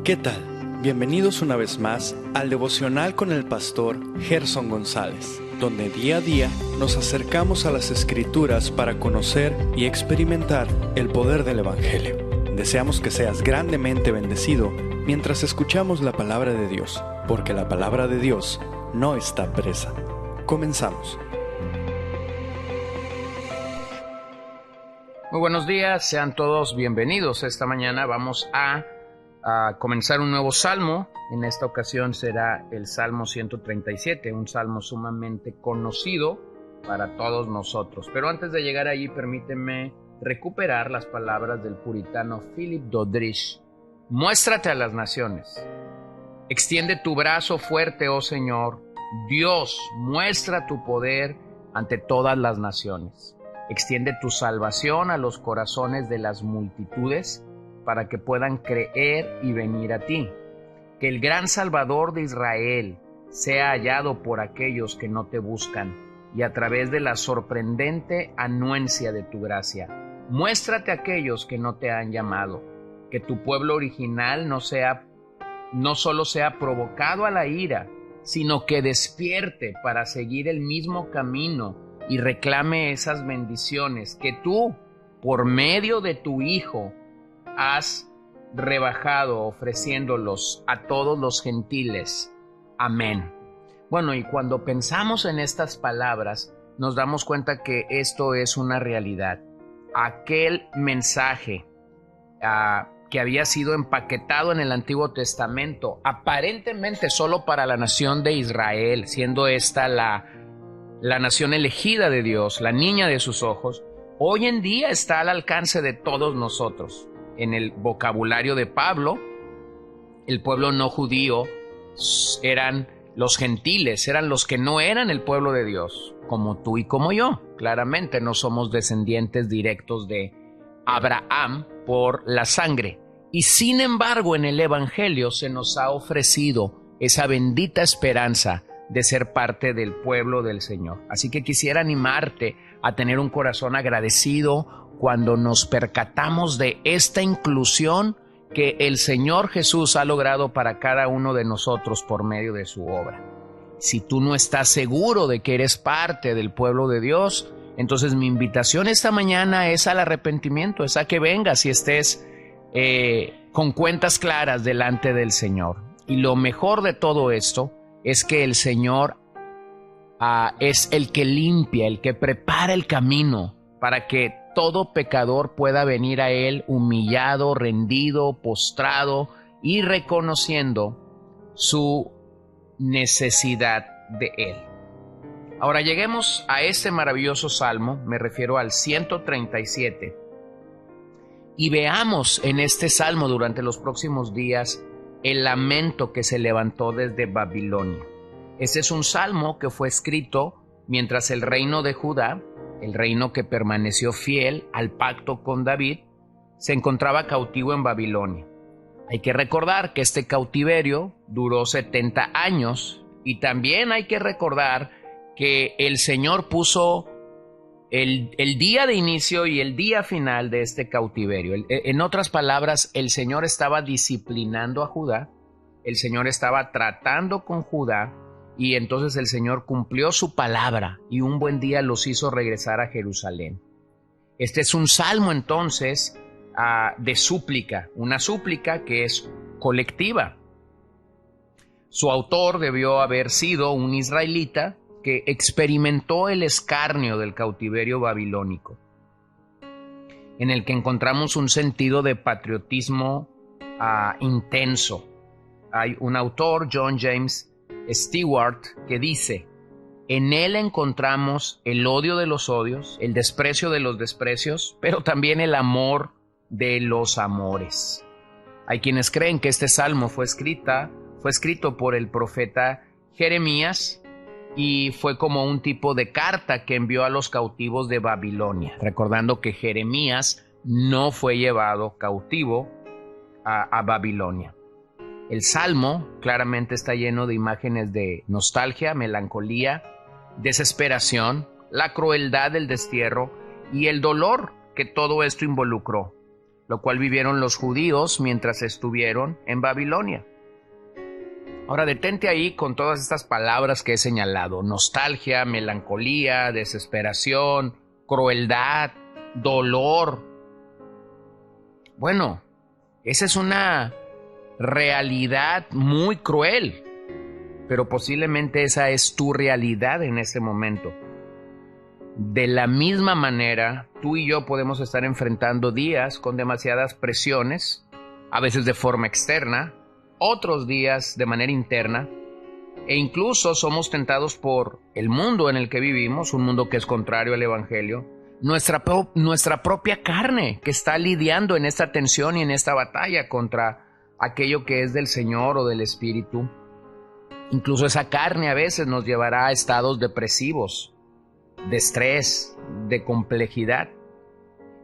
¿Qué tal? Bienvenidos una vez más al devocional con el pastor Gerson González, donde día a día nos acercamos a las Escrituras para conocer y experimentar el poder del Evangelio. Deseamos que seas grandemente bendecido mientras escuchamos la palabra de Dios, porque la palabra de Dios no está presa. Comenzamos. Muy buenos días, sean todos bienvenidos. Esta mañana vamos a comenzar un nuevo salmo. En esta ocasión será el Salmo 137, un salmo sumamente conocido para todos nosotros. Pero antes de llegar allí, permíteme recuperar las palabras del puritano Philip Doddridge. Muéstrate a las naciones. Extiende tu brazo fuerte, oh Señor. Dios, muestra tu poder ante todas las naciones. Extiende tu salvación a los corazones de las multitudes para que puedan creer y venir a ti. Que el gran Salvador de Israel sea hallado por aquellos que no te buscan y a través de la sorprendente anuencia de tu gracia. Muéstrate a aquellos que no te han llamado. Que tu pueblo original no solo sea provocado a la ira, sino que despierte para seguir el mismo camino y reclame esas bendiciones que tú, por medio de tu Hijo, has rebajado ofreciéndolos a todos los gentiles. Amén. Bueno, y cuando pensamos en estas palabras, nos damos cuenta que esto es una realidad. Aquel mensaje que había sido empaquetado en el Antiguo Testamento, aparentemente solo para la nación de Israel, siendo esta la nación elegida de Dios, la niña de sus ojos, hoy en día está al alcance de todos nosotros. En el vocabulario de Pablo, el pueblo no judío eran los gentiles, eran los que no eran el pueblo de Dios, como tú y como yo. Claramente no somos descendientes directos de Abraham por la sangre. Y sin embargo, en el Evangelio se nos ha ofrecido esa bendita esperanza de ser parte del pueblo del Señor. Así que quisiera animarte a tener un corazón agradecido cuando nos percatamos de esta inclusión que el Señor Jesús ha logrado para cada uno de nosotros por medio de su obra. Si tú no estás seguro de que eres parte del pueblo de Dios, entonces mi invitación esta mañana es al arrepentimiento, es a que vengas y estés con cuentas claras delante del Señor. Y lo mejor de todo esto es que el Señor es el que limpia, el que prepara el camino para que todo pecador pueda venir a Él humillado, rendido, postrado y reconociendo su necesidad de Él. Ahora lleguemos a este maravilloso salmo, me refiero al 137, y veamos en este salmo durante los próximos días el lamento que se levantó desde Babilonia. Este es un salmo que fue escrito mientras el reino de Judá, el reino que permaneció fiel al pacto con David, se encontraba cautivo en Babilonia. Hay que recordar que este cautiverio duró 70 años y también hay que recordar que el Señor puso el día de inicio y el día final de este cautiverio. En otras palabras, el Señor estaba disciplinando a Judá, el Señor estaba tratando con Judá, y entonces el Señor cumplió su palabra y un buen día los hizo regresar a Jerusalén. Este es un salmo entonces de súplica, una súplica que es colectiva. Su autor debió haber sido un israelita que experimentó el escarnio del cautiverio babilónico, en el que encontramos un sentido de patriotismo intenso. Hay un autor, John James Stewart, que dice: en él encontramos el odio de los odios, el desprecio de los desprecios, pero también el amor de los amores. Hay quienes creen que este salmo fue escrito por el profeta Jeremías y fue como un tipo de carta que envió a los cautivos de Babilonia, recordando que Jeremías no fue llevado cautivo a Babilonia. El salmo claramente está lleno de imágenes de nostalgia, melancolía, desesperación, la crueldad del destierro y el dolor que todo esto involucró. lo cual vivieron los judíos mientras estuvieron en Babilonia. Ahora detente ahí con todas estas palabras que he señalado: nostalgia, melancolía, desesperación, crueldad, dolor. Bueno, esa es una realidad muy cruel, pero posiblemente esa es tu realidad en este momento. De la misma manera, tú y yo podemos estar enfrentando días con demasiadas presiones, a veces de forma externa, otros días de manera interna, e incluso somos tentados por el mundo en el que vivimos, un mundo que es contrario al Evangelio, nuestra propia carne que está lidiando en esta tensión y en esta batalla contra aquello que es del Señor o del Espíritu. Incluso esa carne a veces nos llevará a estados depresivos, de estrés, de complejidad.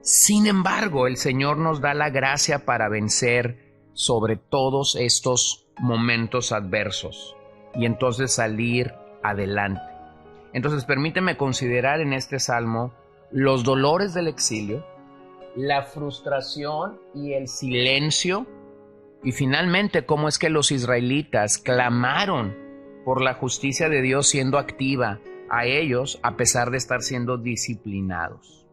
Sin embargo, el Señor nos da la gracia para vencer sobre todos estos momentos adversos y entonces salir adelante. Entonces permíteme considerar en este salmo los dolores del exilio, la frustración y el silencio, y finalmente cómo es que los israelitas clamaron por la justicia de Dios siendo activa a ellos a pesar de estar siendo disciplinados.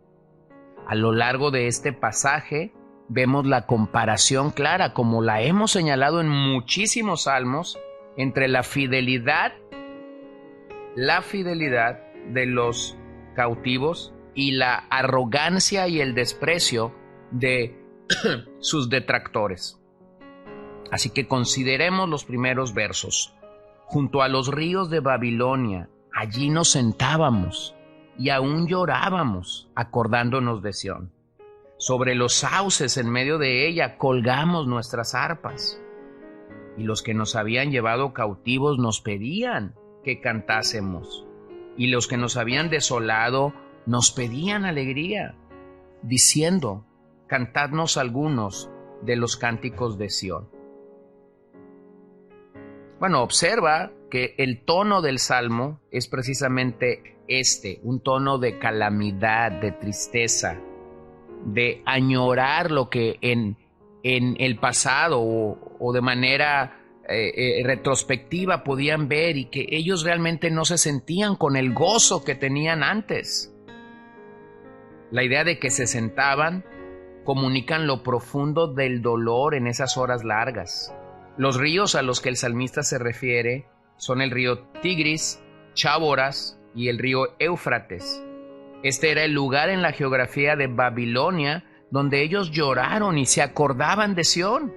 A lo largo de este pasaje vemos la comparación clara, como la hemos señalado en muchísimos salmos, entre la fidelidad de los cautivos y la arrogancia y el desprecio de sus detractores. Así que consideremos los primeros versos. Junto a los ríos de Babilonia, allí nos sentábamos y aún llorábamos, acordándonos de Sión. Sobre los sauces en medio de ella colgamos nuestras arpas. Y los que nos habían llevado cautivos nos pedían que cantásemos. Y los que nos habían desolado nos pedían alegría, diciendo: cantadnos algunos de los cánticos de Sión. Bueno, observa que el tono del salmo es precisamente un tono de calamidad, de tristeza, de añorar lo que en el pasado o de manera retrospectiva podían ver, y que ellos realmente no se sentían con el gozo que tenían antes. La idea de que se sentaban comunican lo profundo del dolor en esas horas largas. Los ríos a los que el salmista se refiere son el río Tigris, Cháboras y el río Éufrates. Este era el lugar en la geografía de Babilonia donde ellos lloraron y se acordaban de Sión.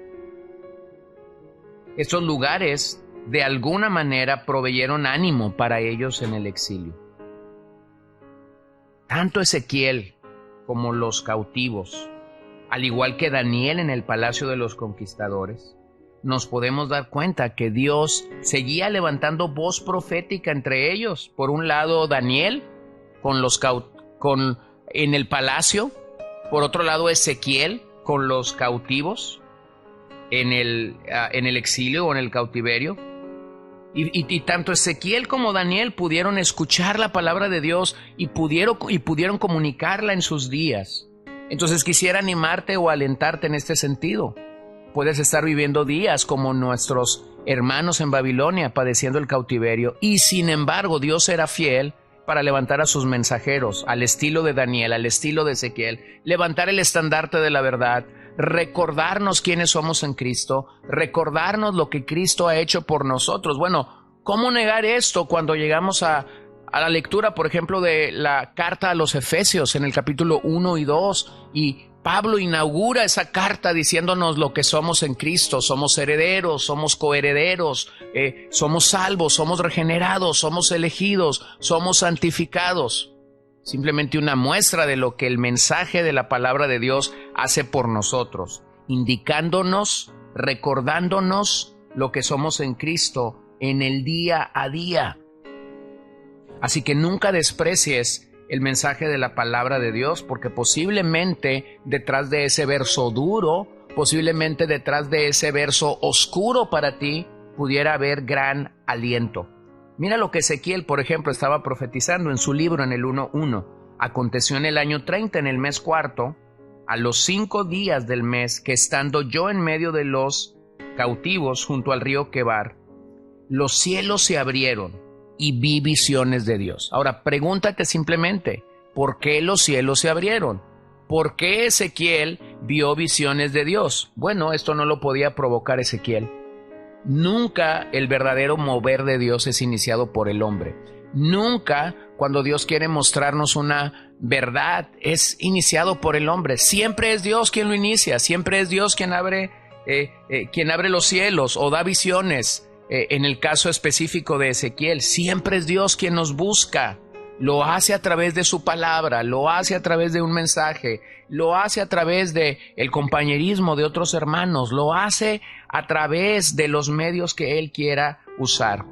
Estos lugares de alguna manera proveyeron ánimo para ellos en el exilio. Tanto Ezequiel como los cautivos, al igual que Daniel en el palacio de los conquistadores, nos podemos dar cuenta que Dios seguía levantando voz profética entre ellos. Por un lado, Daniel en el palacio; por otro lado, Ezequiel con los cautivos en el exilio o en el cautiverio. Y tanto Ezequiel como Daniel pudieron escuchar la palabra de Dios y pudieron comunicarla en sus días. Entonces quisiera animarte o alentarte en este sentido. Puedes estar viviendo días como nuestros hermanos en Babilonia, padeciendo el cautiverio, y sin embargo Dios era fiel para levantar a sus mensajeros, al estilo de Daniel, al estilo de Ezequiel, levantar el estandarte de la verdad, recordarnos quiénes somos en Cristo, recordarnos lo que Cristo ha hecho por nosotros. Bueno, ¿cómo negar esto cuando llegamos a la lectura, por ejemplo, de la carta a los Efesios en el capítulo 1 y 2, y Pablo inaugura esa carta diciéndonos lo que somos en Cristo? Somos herederos, somos coherederos, somos salvos, somos regenerados, somos elegidos, somos santificados. Simplemente una muestra de lo que el mensaje de la palabra de Dios hace por nosotros, indicándonos, recordándonos lo que somos en Cristo en el día a día. Así que nunca desprecies el mensaje de la palabra de Dios, porque posiblemente detrás de ese verso duro, posiblemente detrás de ese verso oscuro para ti, pudiera haber gran aliento. Mira lo que Ezequiel, por ejemplo, estaba profetizando en su libro en el 1:1. Aconteció en el año 30, en el mes cuarto, a los 5 días del mes, que estando yo en medio de los cautivos junto al río Quebar, los cielos se abrieron y vi visiones de Dios. Ahora, pregúntate simplemente, ¿por qué los cielos se abrieron? ¿Por qué Ezequiel vio visiones de Dios? Bueno, esto no lo podía provocar Ezequiel. Nunca el verdadero mover de Dios es iniciado por el hombre. Nunca, cuando Dios quiere mostrarnos una verdad, es iniciado por el hombre. Siempre es Dios quien lo inicia. Siempre es Dios quien abre los cielos o da visiones. En el caso específico de Ezequiel, siempre es Dios quien nos busca. Lo hace a través de su palabra, lo hace a través de un mensaje, lo hace a través de el compañerismo de otros hermanos, lo hace a través de los medios que Él quiera usar.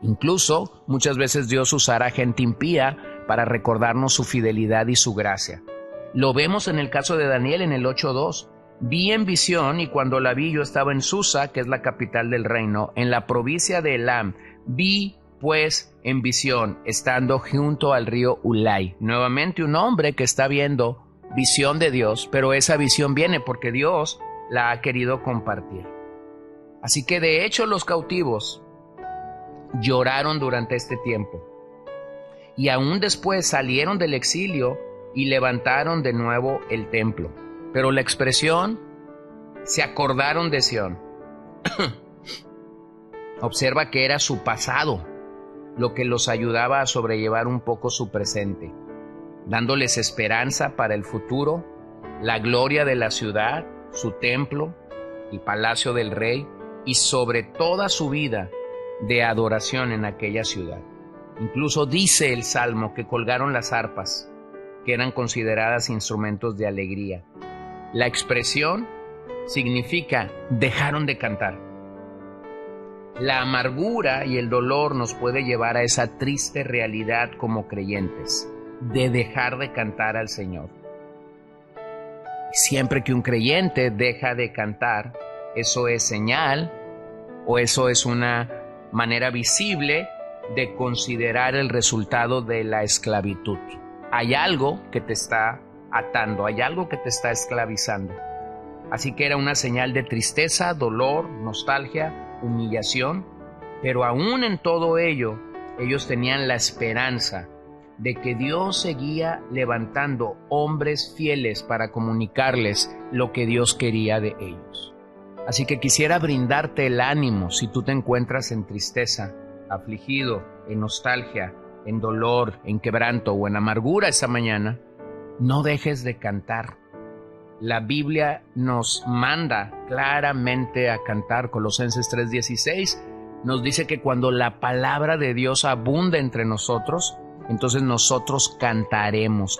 Incluso muchas veces Dios usará gente impía para recordarnos su fidelidad y su gracia. Lo vemos en el caso de Daniel en el 8:2. Vi en visión, y cuando la vi yo estaba en Susa, que es la capital del reino, en la provincia de Elam. Vi pues en visión, estando junto al río Ulai. Nuevamente un hombre que está viendo visión de Dios, pero esa visión viene porque Dios la ha querido compartir. Así que de hecho los cautivos lloraron durante este tiempo, y aún después salieron del exilio y levantaron de nuevo el templo. Pero la expresión, se acordaron de Sión, observa que era su pasado lo que los ayudaba a sobrellevar un poco su presente, dándoles esperanza para el futuro, la gloria de la ciudad, su templo, el palacio del rey y sobre toda su vida de adoración en aquella ciudad. Incluso dice el Salmo que colgaron las arpas, que eran consideradas instrumentos de alegría. La expresión significa dejaron de cantar. La amargura y el dolor nos puede llevar a esa triste realidad como creyentes, de dejar de cantar al Señor. Siempre que un creyente deja de cantar, eso es señal o eso es una manera visible de considerar el resultado de la esclavitud. Hay algo que te está atando, hay algo que te está esclavizando. Así que era una señal de tristeza, dolor, nostalgia, humillación, pero aún en todo ello, ellos tenían la esperanza de que Dios seguía levantando hombres fieles para comunicarles lo que Dios quería de ellos. Así que quisiera brindarte el ánimo si tú te encuentras en tristeza, afligido, en nostalgia, en dolor, en quebranto o en amargura esta mañana. No dejes de cantar. La Biblia nos manda claramente a cantar. Colosenses 3:16 nos dice que cuando la palabra de Dios abunda entre nosotros, entonces nosotros cantaremos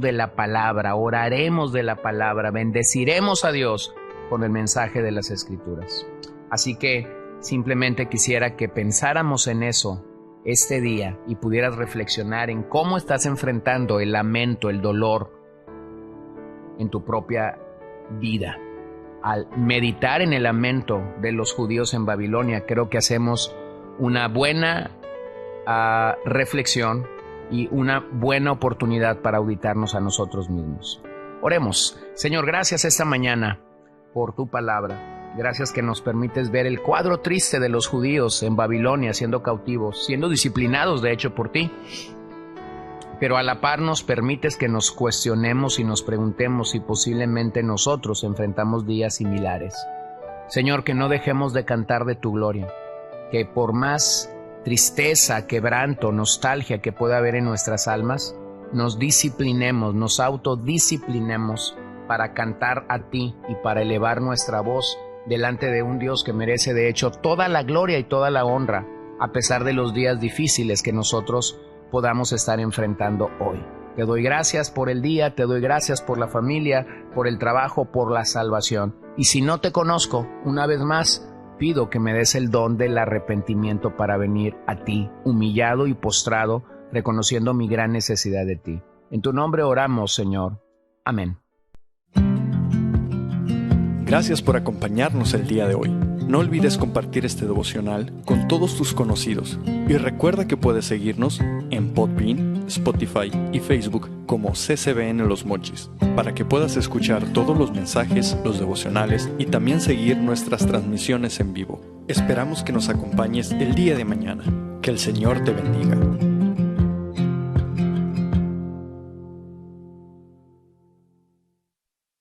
de la palabra, oraremos de la palabra, bendeciremos a Dios con el mensaje de las Escrituras. Así que simplemente quisiera que pensáramos en eso este día y pudieras reflexionar en cómo estás enfrentando el lamento, el dolor en tu propia vida. Al meditar en el lamento de los judíos en Babilonia, creo que hacemos una buena reflexión y una buena oportunidad para auditarnos a nosotros mismos. Oremos. Señor, gracias esta mañana por tu palabra. Gracias que nos permites ver el cuadro triste de los judíos en Babilonia siendo cautivos, siendo disciplinados de hecho por ti. Pero a la par nos permites que nos cuestionemos y nos preguntemos si posiblemente nosotros enfrentamos días similares. Señor, que no dejemos de cantar de tu gloria, que por más tristeza, quebranto, nostalgia que pueda haber en nuestras almas, nos disciplinemos, nos autodisciplinemos para cantar a ti y para elevar nuestra voz delante de un Dios que merece de hecho toda la gloria y toda la honra, a pesar de los días difíciles que nosotros podamos estar enfrentando hoy. Te doy gracias por el día, te doy gracias por la familia, por el trabajo, por la salvación. Y si no te conozco, una vez más, pido que me des el don del arrepentimiento para venir a ti, humillado y postrado, reconociendo mi gran necesidad de ti. En tu nombre oramos, Señor. Amén. Gracias por acompañarnos el día de hoy. No olvides compartir este devocional con todos tus conocidos y recuerda que puedes seguirnos en Podbean, Spotify y Facebook como CCBN Los Mochis, para que puedas escuchar todos los mensajes, los devocionales y también seguir nuestras transmisiones en vivo. Esperamos que nos acompañes el día de mañana. Que el Señor te bendiga.